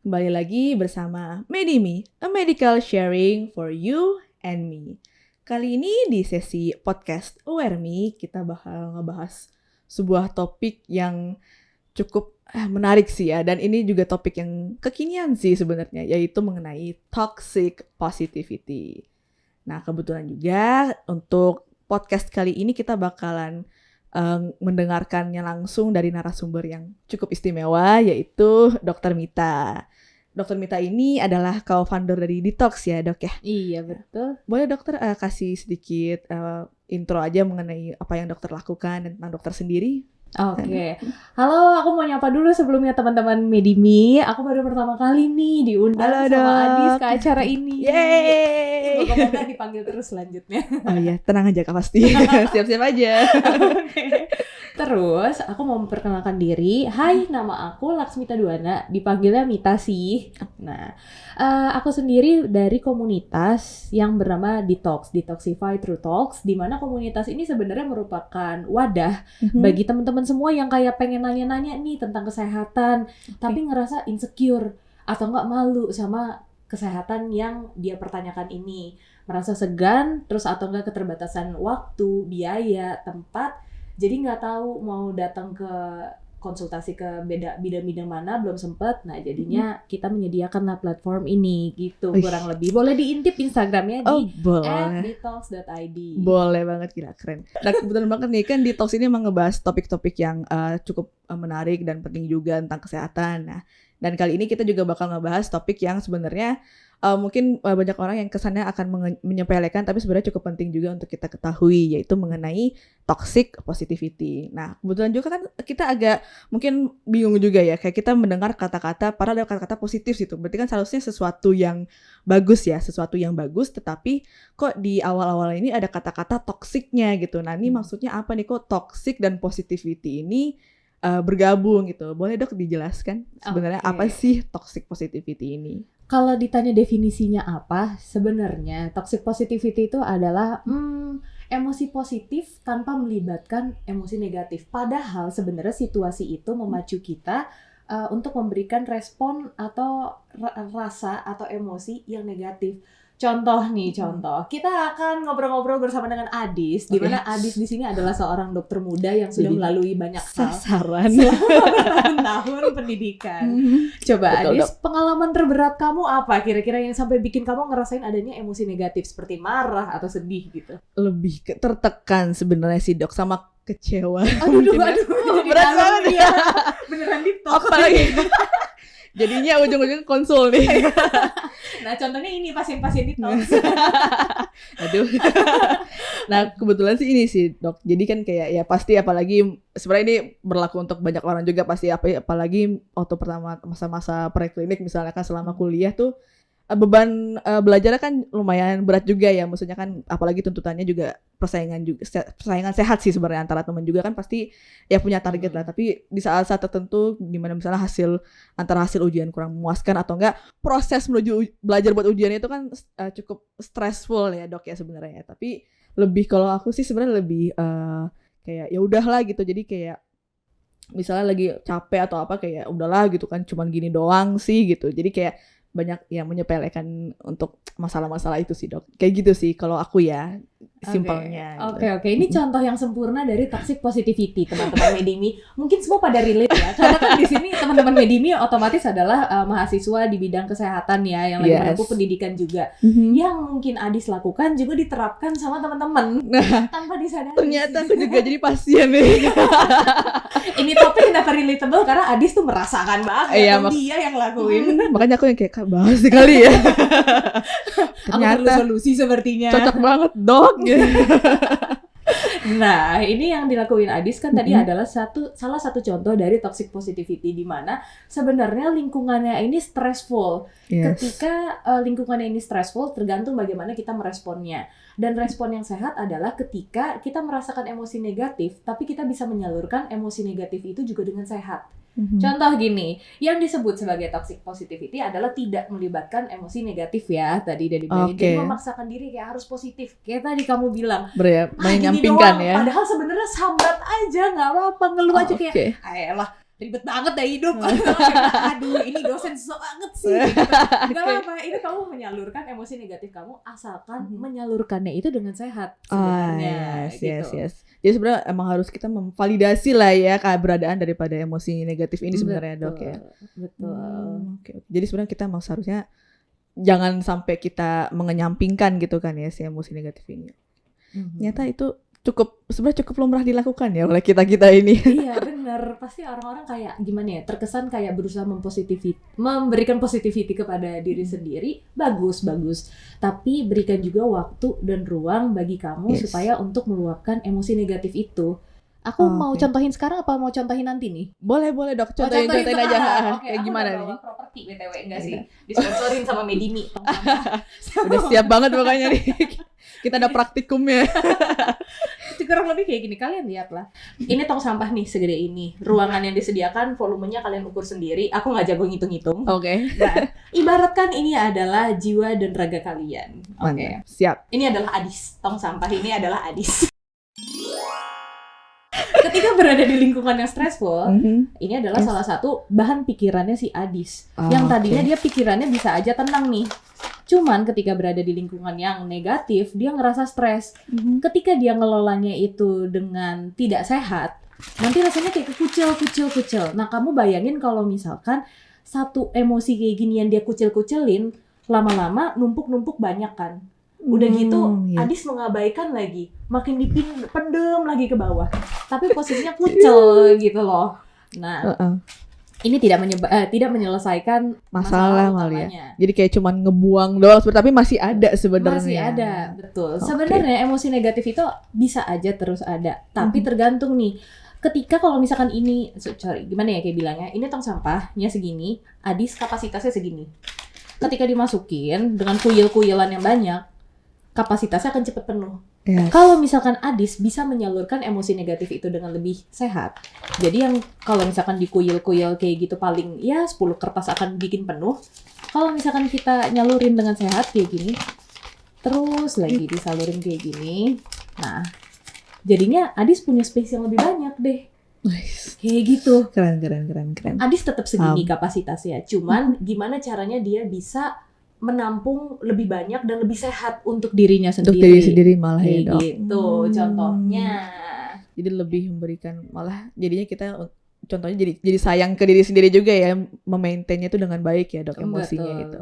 Kembali lagi bersama Medimi, a medical sharing for you and me. Kali ini di sesi podcast Aware Me, kita bakal ngebahas sebuah topik yang cukup menarik sih ya. Dan ini juga topik yang kekinian sih sebenarnya, yaitu mengenai toxic positivity. Nah, kebetulan juga untuk podcast kali ini kita bakalan mendengarkannya langsung dari narasumber yang cukup istimewa, yaitu Dr. Mita. Dr. Mita ini adalah co-founder dari Detox ya dok ya? Iya betul. Boleh dokter kasih sedikit intro aja mengenai apa yang dokter lakukan dan tentang dokter sendiri? Oke. Halo, aku mau nyapa dulu sebelumnya teman-teman Medimi. Aku baru pertama kali nih diundang sama Adis ke acara ini. Yeay! Semoga dipanggil terus selanjutnya. Oh iya, tenang aja Kak pasti. Siap-siap aja. Oke. Terus aku mau memperkenalkan diri. Hai, nama aku Laksmita Duana, dipanggilnya Mita sih. Nah, aku sendiri dari komunitas yang bernama Detox, Detoxify Through Talks, di mana komunitas ini sebenarnya merupakan wadah bagi teman-teman semua yang kayak pengen nanya-nanya nih tentang kesehatan, tapi ngerasa insecure atau nggak malu sama kesehatan yang dia pertanyakan ini, merasa segan, terus atau nggak keterbatasan waktu, biaya, tempat. Jadi nggak tahu mau datang ke konsultasi ke bidang-bidang mana, belum sempat. Nah jadinya kita menyediakan lah platform ini gitu. Kurang lebih. Boleh diintip Instagramnya di @detox.id. Boleh banget, gila keren. Nah kebetulan banget nih kan Detox ini emang ngebahas topik-topik yang cukup menarik dan penting juga tentang kesehatan. Nah dan kali ini kita juga bakal ngebahas topik yang sebenarnya mungkin banyak orang yang kesannya akan menyepelekan, tapi sebenarnya cukup penting juga untuk kita ketahui, yaitu mengenai toxic positivity. Nah, kebetulan juga kan kita agak mungkin bingung juga ya, kayak kita mendengar kata-kata, padahal ada kata-kata positif gitu. Berarti kan seharusnya sesuatu yang bagus ya, sesuatu yang bagus, tetapi kok di awal-awal ini ada kata-kata toxicnya gitu. Nah, ini maksudnya apa nih, kok toxic dan positivity ini bergabung gitu. Boleh dok dijelaskan sebenarnya apa sih toxic positivity ini? Kalau ditanya definisinya apa, sebenarnya toxic positivity itu adalah emosi positif tanpa melibatkan emosi negatif. Padahal sebenarnya situasi itu memacu kita untuk memberikan respon atau rasa atau emosi yang negatif. Contoh. Kita akan ngobrol-ngobrol bersama dengan Adis, di mana Adis di sini adalah seorang dokter muda yang sudah melalui banyak hal sasaran selama bertahun pendidikan. Coba betul, Adis, pengalaman terberat kamu apa kira-kira yang sampai bikin kamu ngerasain adanya emosi negatif seperti marah atau sedih gitu? Lebih tertekan sebenarnya sih dok, sama kecewa. Aduh, berat banget ya. Beneran deep talk. Apalagi jadinya ujung-ujungnya konsul nih. Nah contohnya ini pasien-pasien itu. Aduh. Nah kebetulan sih ini sih dok. Jadi kan kayak ya pasti, apalagi sebenarnya ini berlaku untuk banyak orang juga pasti, apalagi waktu pertama masa-masa preklinik misalnya kan, selama kuliah tuh beban belajarnya kan lumayan berat juga ya. Maksudnya kan apalagi tuntutannya juga persaingan sehat sih sebenarnya antara teman juga kan, pasti ya punya target lah. Tapi di saat-saat tertentu dimana misalnya hasil ujian kurang memuaskan atau enggak, proses menuju belajar buat ujian itu kan cukup stressful ya dok ya sebenarnya. Tapi lebih, kalau aku sih sebenarnya lebih kayak ya udahlah gitu. Jadi kayak misalnya lagi capek atau apa, kayak udahlah gitu kan, cuman gini doang sih gitu. Jadi kayak banyak yang menyepelekan untuk masalah-masalah itu sih dok. Kayak gitu sih kalau aku ya, simpelnya. Oke. Ini contoh yang sempurna dari toxic positivity teman-teman Medimi. Mungkin semua pada relate ya. Karena kan di sini teman-teman Medimi otomatis adalah mahasiswa di bidang kesehatan ya, yang lagi menempuh pendidikan juga. Yang mungkin Adis lakukan juga diterapkan sama teman-teman tanpa disadari. Ternyata aku juga jadi pasien nih. Ini topik kenapa relatable karena Adis tuh merasakan banget dia yang lakuin. Makanya aku yang kayak bahas sekali ya. Ternyata aku perlu solusi sepertinya. Cocok banget dok. Nah, ini yang dilakuin Adis kan tadi adalah salah satu contoh dari toxic positivity, di mana sebenarnya lingkungannya ini stressful. Ketika lingkungannya ini stressful, tergantung bagaimana kita meresponnya. Dan respon yang sehat adalah ketika kita merasakan emosi negatif, tapi kita bisa menyalurkan emosi negatif itu juga dengan sehat. Contoh gini, yang disebut sebagai toxic positivity adalah tidak melibatkan emosi negatif ya, tadi dari jadi memaksakan diri kayak harus positif, kayak tadi kamu bilang menyampingkan ya, padahal sebenarnya sambat aja, nggak apa-apa, ngeluh aja kayak ayolah ribet banget dah hidup. Aduh ini dosen so banget sih. Gitu. Gak apa-apa, itu kamu menyalurkan emosi negatif kamu asalkan menyalurkannya itu dengan sehat sebenarnya. Yes. Jadi sebenarnya emang harus kita memvalidasi lah ya keberadaan daripada emosi negatif ini sebenarnya dok ya. Betul. Oke. Jadi sebenarnya kita emang seharusnya jangan sampai kita mengenyampingkan gitu kan ya si emosi negatif ini. Ternyata itu sebenarnya cukup lumrah dilakukan ya oleh kita ini. Iya benar, pasti orang-orang kayak gimana ya, terkesan kayak berusaha memberikan positivity kepada diri sendiri, bagus. Tapi berikan juga waktu dan ruang bagi kamu supaya untuk meluapkan emosi negatif itu. Aku mau contohin sekarang apa mau contohin nanti nih? Boleh dok, contohin aja. Okay, kayak gimana nih? Properti BTW enggak sih? Disponsorin sama Medimi. Udah siap banget pokoknya nih. Kita ada praktikumnya. Kurang lebih kayak gini, kalian lihatlah. Ini tong sampah nih segede ini. Ruangan yang disediakan volumenya kalian ukur sendiri. Aku nggak jago ngitung-ngitung. Oke. Nah, ibaratkan ini adalah jiwa dan raga kalian. Oke. Siap. Ini adalah Adis. Tong sampah ini adalah Adis. Ketika berada di lingkungan yang stressful, ini adalah salah satu bahan pikirannya si Adis. Yang tadinya dia pikirannya bisa aja tenang nih. Cuman ketika berada di lingkungan yang negatif, dia ngerasa stres. Ketika dia ngelolanya itu dengan tidak sehat, nanti rasanya kayak kucil. Nah, kamu bayangin kalau misalkan satu emosi kayak gini yang dia kucil-kucilin, lama-lama numpuk-numpuk banyak kan. Udah gitu, Adis mengabaikan lagi, makin dipendem lagi ke bawah. Tapi posisinya kucel gitu loh. Nah, ini tidak menyelesaikan masalah malah ya. Jadi kayak cuman ngebuang doang, tapi masih ada sebenarnya. Masih ada, betul. Sebenarnya emosi negatif itu bisa aja terus ada, tapi tergantung nih. Ketika kalau misalkan ini, gimana ya kayak bilangnya, ini tong sampahnya segini, Adis kapasitasnya segini. Ketika dimasukin dengan kuyil-kuyilan yang banyak, kapasitasnya akan cepat penuh. Kalau misalkan Adis bisa menyalurkan emosi negatif itu dengan lebih sehat. Jadi yang kalau misalkan dikuyil-kuyil kayak gitu paling ya 10 kertas akan bikin penuh. Kalau misalkan kita nyalurin dengan sehat kayak gini, terus lagi disalurin kayak gini. Nah, jadinya Adis punya space yang lebih banyak deh. Kayak gitu. Keren. Adis tetap segini kapasitasnya. Cuman gimana caranya dia bisa menampung lebih banyak dan lebih sehat untuk dirinya sendiri. Untuk diri sendiri malah ya dok. Gitu contohnya. Jadi lebih memberikan malah jadinya kita contohnya jadi sayang ke diri sendiri juga ya, memaintainnya itu dengan baik ya dok emosinya gitu.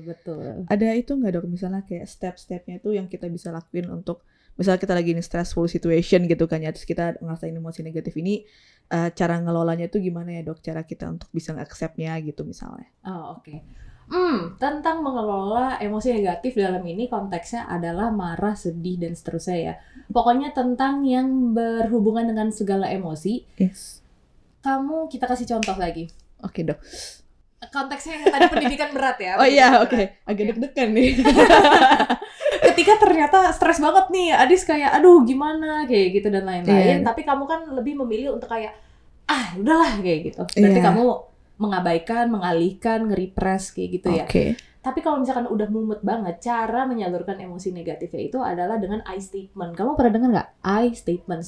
Betul. Ada itu nggak dok misalnya kayak step-stepnya itu yang kita bisa lakuin untuk misalnya kita lagi in stressful situation gitu kan ya, terus kita ngerasain emosi negatif ini, cara ngelolanya itu gimana ya dok? Cara kita untuk bisa nge-accept-nya gitu misalnya. Oke. Tentang mengelola emosi negatif dalam ini konteksnya adalah marah, sedih, dan seterusnya ya. Pokoknya tentang yang berhubungan dengan segala emosi. Kita kasih contoh lagi. Oke dok. Konteksnya yang tadi pendidikan berat ya. Oh iya oke. Agak deg-degan nih. Ketika ternyata stres banget nih, Adis kayak aduh gimana kayak gitu dan lain-lain. Tapi kamu kan lebih memilih untuk kayak udahlah kayak gitu. Berarti kamu mengabaikan, mengalihkan, nge-repress kayak gitu ya. Tapi kalau misalkan udah mumet banget, cara menyalurkan emosi negatifnya itu adalah dengan I statement. Kamu pernah dengar nggak? I statement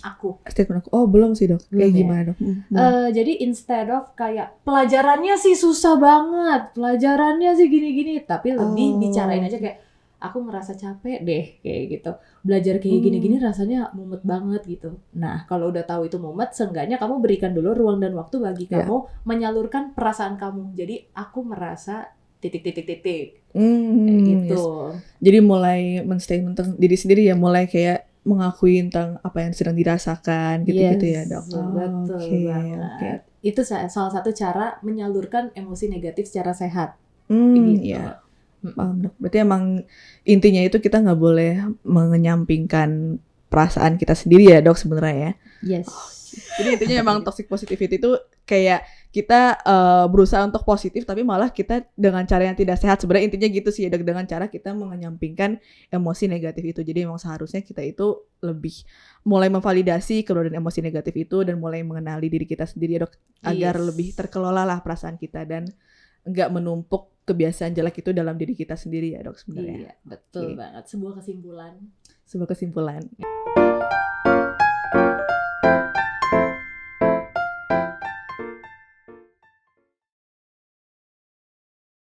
aku. Statement aku. Oh belum sih dok. Kayak gimana dok? Jadi instead of kayak pelajarannya sih susah banget, pelajarannya sih gini-gini, tapi lebih bicarain aja kayak aku ngerasa capek deh kayak gitu. Belajar kayak gini-gini rasanya mumet banget gitu. Nah, kalau udah tahu itu mumet, seenggaknya kamu berikan dulu ruang dan waktu bagi kamu menyalurkan perasaan kamu. Jadi aku merasa titik. Gitu. Jadi mulai men-statement tentang diri sendiri ya, mulai kayak mengakui tentang apa yang sedang dirasakan gitu-gitu ya dok. Betul banget. Itu salah satu cara menyalurkan emosi negatif secara sehat. Gitu. Iya. Paham dok. Berarti emang intinya itu kita nggak boleh mengenyampingkan perasaan kita sendiri ya dok sebenarnya ya. Yes. Jadi intinya emang toxic positivity itu kayak kita berusaha untuk positif tapi malah kita dengan cara yang tidak sehat. Sebenarnya intinya gitu sih ya dok, dengan cara kita mengenyampingkan emosi negatif itu. Jadi emang seharusnya kita itu lebih mulai memvalidasi keberadaan emosi negatif itu dan mulai mengenali diri kita sendiri ya dok, agar lebih terkelola lah perasaan kita dan nggak menumpuk kebiasaan jelek itu dalam diri kita sendiri ya dok sebenarnya. Iya, betul banget. Sebuah kesimpulan.